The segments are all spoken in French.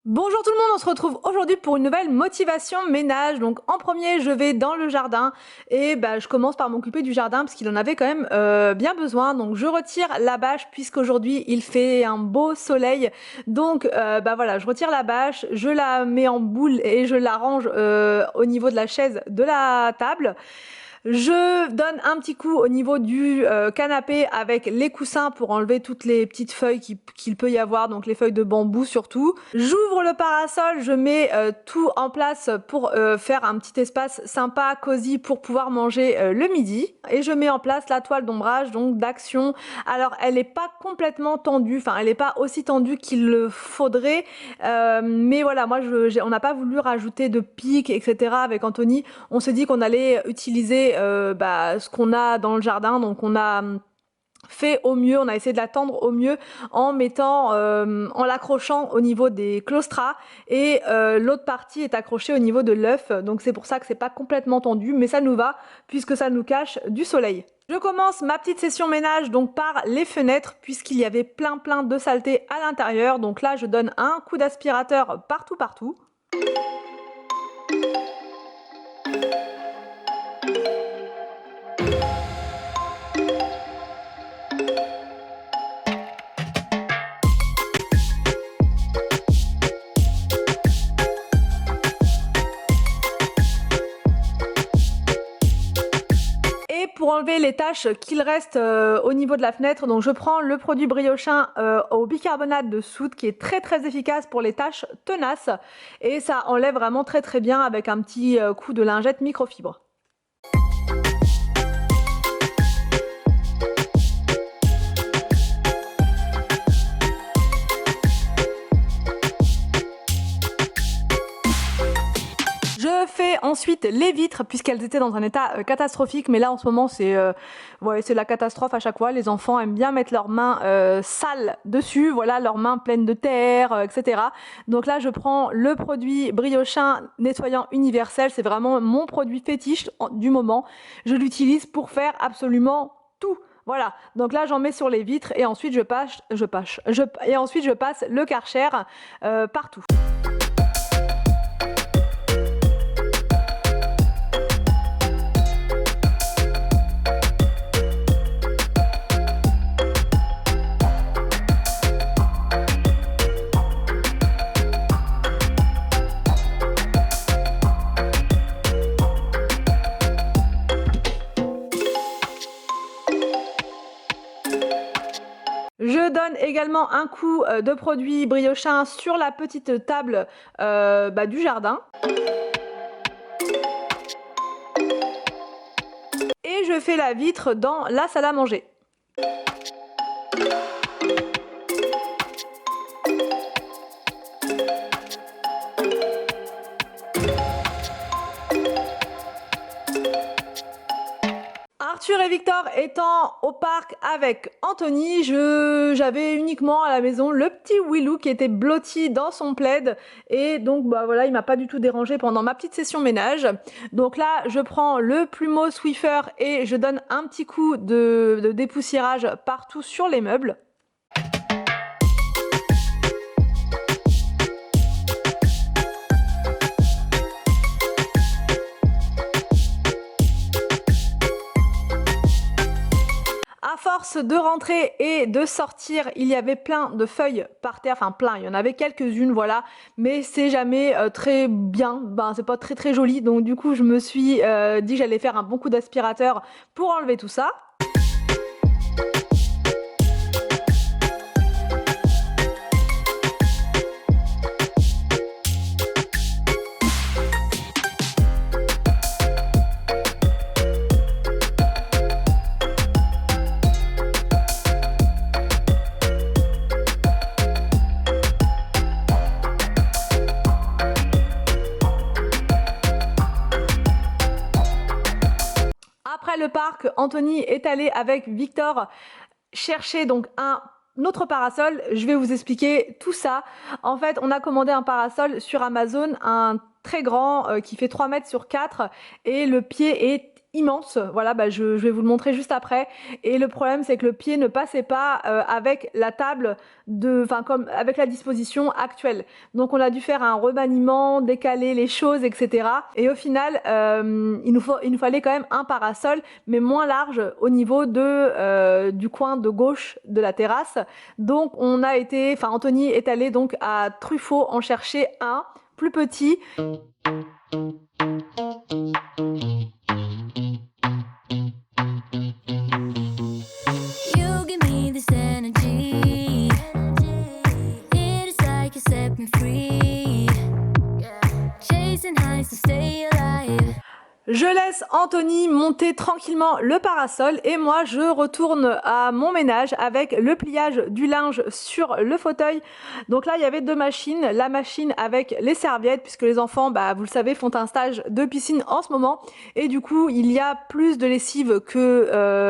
Bonjour tout le monde, on se retrouve aujourd'hui pour une nouvelle motivation ménage. Donc en premier, je vais dans le jardin et je commence par m'occuper du jardin parce qu'il en avait quand même bien besoin. Donc je retire la bâche puisqu'aujourd'hui il fait un beau soleil. Donc voilà, je retire la bâche, je la mets en boule et je la range au niveau de la chaise de la table. Je donne un petit coup au niveau du canapé avec les coussins pour enlever toutes les petites feuilles qu'il peut y avoir, donc les feuilles de bambou surtout. J'ouvre le parasol, je mets tout en place pour faire un petit espace sympa, cosy pour pouvoir manger le midi. Et je mets en place la toile d'ombrage, donc d'Action. Alors elle n'est pas complètement tendue, enfin elle n'est pas aussi tendue qu'il le faudrait, mais voilà, on n'a pas voulu rajouter de pics, etc. Avec Anthony. On s'est dit qu'on allait utiliser ce qu'on a dans le jardin, donc on a fait au mieux, on a essayé de la tendre au mieux en l'accrochant au niveau des claustras et l'autre partie est accrochée au niveau de l'œuf, donc c'est pour ça que c'est pas complètement tendu, mais ça nous va puisque ça nous cache du soleil. Je commence ma petite session ménage donc par les fenêtres puisqu'il y avait plein de saleté à l'intérieur, donc là je donne un coup d'aspirateur partout. Pour enlever les taches qu'il reste au niveau de la fenêtre, donc je prends le produit Briochin au bicarbonate de soude qui est très efficace pour les taches tenaces et ça enlève vraiment très bien avec un petit coup de lingette microfibre. Je fais ensuite les vitres puisqu'elles étaient dans un état catastrophique, mais là en ce moment c'est la catastrophe à chaque fois. Les enfants aiment bien mettre leurs mains sales dessus, voilà, leurs mains pleines de terre, etc. Donc là je prends le produit Briochin nettoyant universel, c'est vraiment mon produit fétiche du moment. Je l'utilise pour faire absolument tout. Voilà, donc là j'en mets sur les vitres et ensuite je passe le Karcher partout. Je donne également un coup de produit Briochin sur la petite table du jardin. Et je fais la vitre dans la salle à manger. Arthur et Victor étant au parc avec Anthony, j'avais uniquement à la maison le petit Willou qui était blotti dans son plaid et donc voilà, il m'a pas du tout dérangé pendant ma petite session ménage. Donc là, je prends le plumeau Swiffer et je donne un petit coup de dépoussiérage partout sur les meubles. À force de rentrer et de sortir, il y avait plein de feuilles par terre, enfin plein, il y en avait quelques-unes, voilà, mais c'est jamais très bien, c'est pas très joli, donc du coup je me suis dit que j'allais faire un bon coup d'aspirateur pour enlever tout ça. Après le parc, Anthony est allé avec Victor chercher donc un autre parasol. Je vais vous expliquer tout ça. En fait, on a commandé un parasol sur Amazon, un très grand qui fait 3 mètres sur 4 et le pied est immense. Voilà, bah, je vais vous le montrer juste après. Et le problème, c'est que le pied ne passait pas avec la table, enfin comme avec la disposition actuelle. Donc on a dû faire un remaniement, décaler les choses, etc. Et au final, il nous fallait quand même un parasol, mais moins large au niveau du coin de gauche de la terrasse. Donc Anthony est allé donc à Truffaut en chercher un plus petit. Je laisse Anthony monter tranquillement le parasol et moi je retourne à mon ménage avec le pliage du linge sur le fauteuil. Donc là il y avait deux machines, la machine avec les serviettes puisque les enfants, bah, vous le savez, font un stage de piscine en ce moment et du coup il y a plus de lessive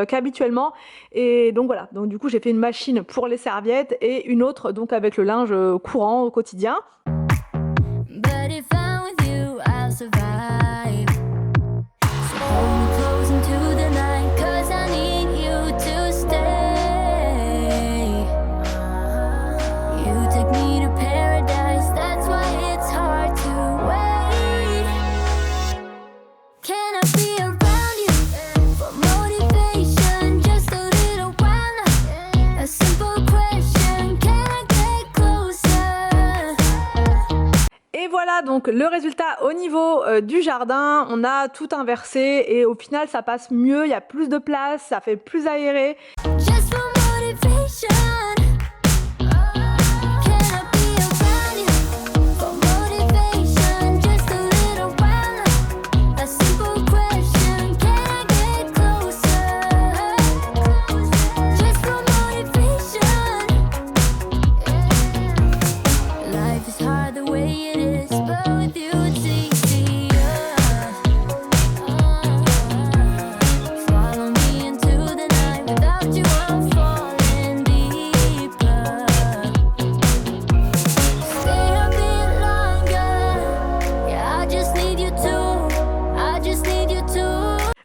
qu'habituellement et donc voilà, donc du coup j'ai fait une machine pour les serviettes et une autre donc avec le linge courant au quotidien. But if I'm with you, I'll survive. Voilà donc le résultat au niveau du jardin, on a tout inversé et au final ça passe mieux, il y a plus de place, ça fait plus aéré.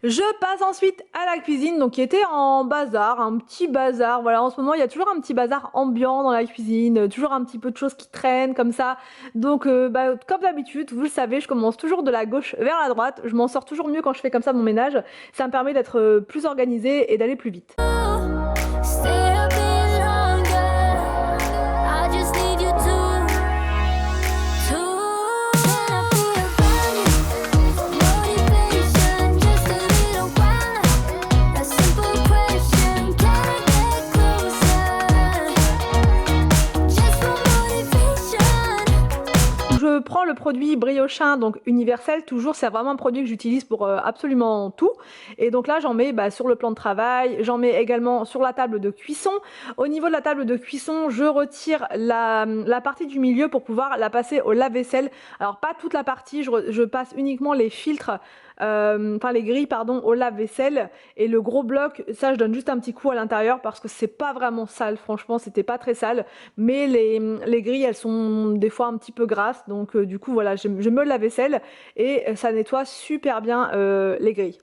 Je passe ensuite à la cuisine, donc qui était en bazar, un petit bazar. Voilà, en ce moment, il y a toujours un petit bazar ambiant dans la cuisine, toujours un petit peu de choses qui traînent comme ça. Donc, comme d'habitude, vous le savez, je commence toujours de la gauche vers la droite. Je m'en sors toujours mieux quand je fais comme ça mon ménage. Ça me permet d'être plus organisée et d'aller plus vite. Je prends le produit Briochin, donc universel, toujours, c'est vraiment un produit que j'utilise pour absolument tout. Et donc là, j'en mets sur le plan de travail, j'en mets également sur la table de cuisson. Au niveau de la table de cuisson, je retire la partie du milieu pour pouvoir la passer au lave-vaisselle. Alors pas toute la partie, je passe uniquement les filtres, les grilles pardon, au lave-vaisselle, et le gros bloc, ça je donne juste un petit coup à l'intérieur parce que c'est pas vraiment sale, franchement c'était pas très sale, mais les grilles elles sont des fois un petit peu grasses, donc du coup voilà, je mets le lave-vaisselle et ça nettoie super bien les grilles.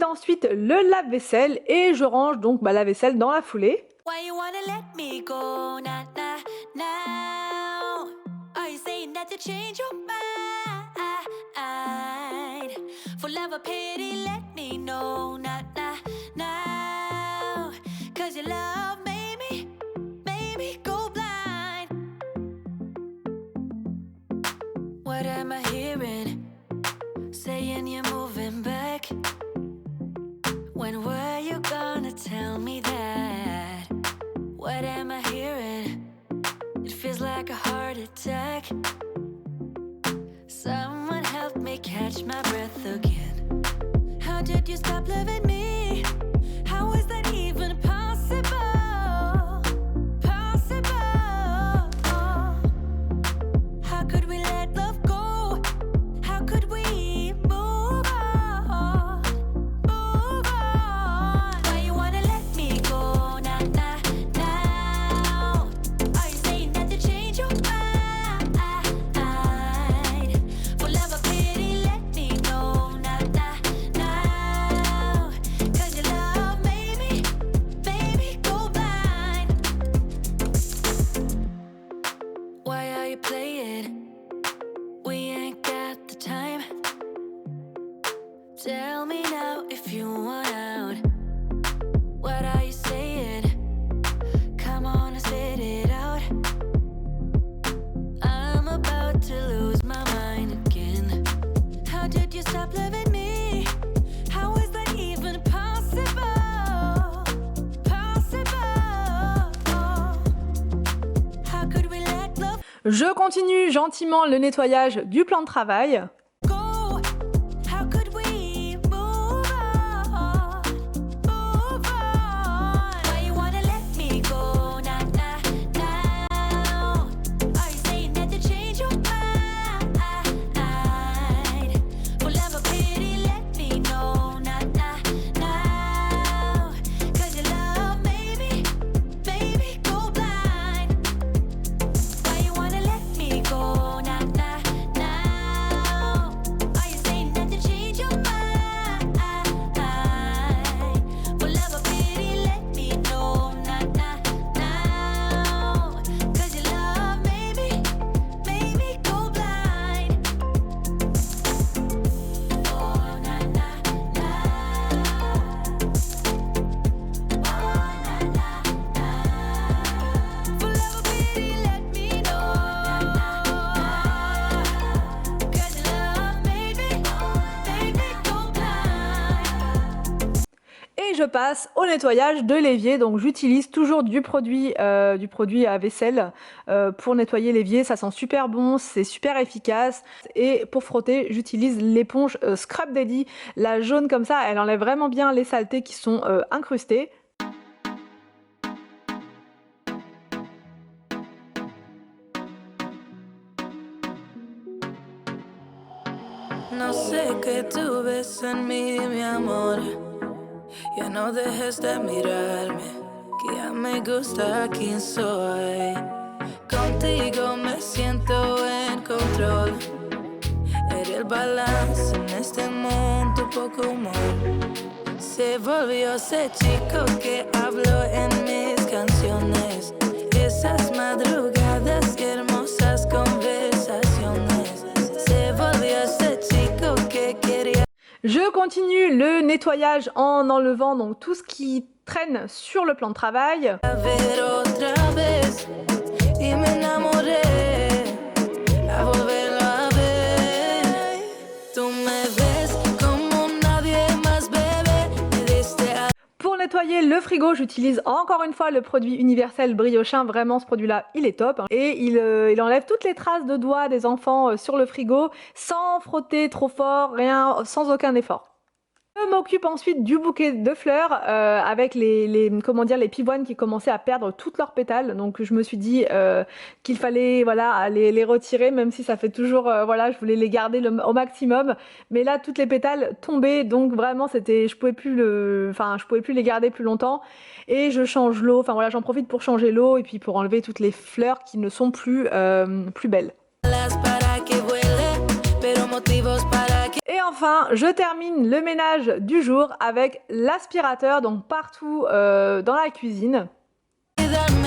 Ensuite le lave-vaisselle et je range donc la vaisselle dans la foulée. When were you gonna tell me that? What am I hearing? It feels like a heart attack. Someone help me catch my breath again. How did you stop loving me? How is that even possible? Possible? How could we let love go? How could we move on? Move on. Why you wanna let me go? Nah, nah. Tell me now if you want out. What are you saying? Come on and spit it out. I'm about to lose my mind again. How did you stop loving me? How is that even possible? Possible. How could we let love Je continue gentiment le nettoyage du plan de travail. go? How could we move on? Move on. Why you wanna let me go? Nah, nah, now. Are you saying that to change your mind? For love or pity, let me know. Nah, nah, now. 'Cause your love made me go blind. Why you wanna let me go? Nah, nah, now. Are you saying that to change your mind? For love or pity, let me know. Nah, nah, now. 'Cause your love made me go blind. Oh, nah, nah, now. Oh, nah, nah, now. For love or pity, let me know. 'Cause your love made me go blind. Et je passe au nettoyage de l'évier. Donc j'utilise toujours du produit à vaisselle pour nettoyer l'évier. Ça sent super bon, c'est super efficace. Et pour frotter, j'utilise l'éponge Scrub Daddy. La jaune comme ça, elle enlève vraiment bien les saletés qui sont incrustées. No sé qué tú ves en mí, mi amor. Ya no dejes de mirarme, que ya me gusta quién soy. Contigo me siento en control. Eres el balance en este mundo, poco humor. Se volvió ese chico que habló en mis canciones. Esas madrugadas y hermosas conversaciones. Se volvió ese chico que quería. Je continue le nettoyage en enlevant donc tout ce qui traîne sur le plan de travail. A ver otra vez y me enamoré a volverlo a ver. Tú me ves como nadie más, bebé. Me diste a Pour nettoyer le frigo, j'utilise encore une fois le produit universel Briochin. Vraiment, ce produit-là, il est top. Et il enlève toutes les traces de doigts des enfants sur le frigo sans frotter trop fort, rien, sans aucun effort. Je m'occupe ensuite du bouquet de fleurs avec les pivoines qui commençaient à perdre toutes leurs pétales. Donc je me suis dit qu'il fallait voilà les retirer, même si ça fait toujours voilà, je voulais les garder au maximum. Mais là toutes les pétales tombaient, donc vraiment je pouvais plus les garder plus longtemps. Et je change l'eau, enfin voilà, j'en profite pour changer l'eau et puis pour enlever toutes les fleurs qui ne sont plus belles. las para que vuele, pero motivos para que Et enfin, je termine le ménage du jour avec l'aspirateur, donc partout dans la cuisine. darme.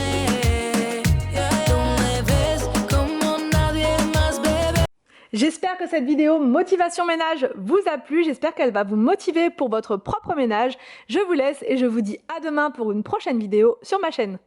Tú me ves como nadie más, bebé. J'espère que cette vidéo motivation ménage vous a plu, j'espère qu'elle va vous motiver pour votre propre ménage. Je vous laisse et je vous dis à demain pour une prochaine vidéo sur ma chaîne.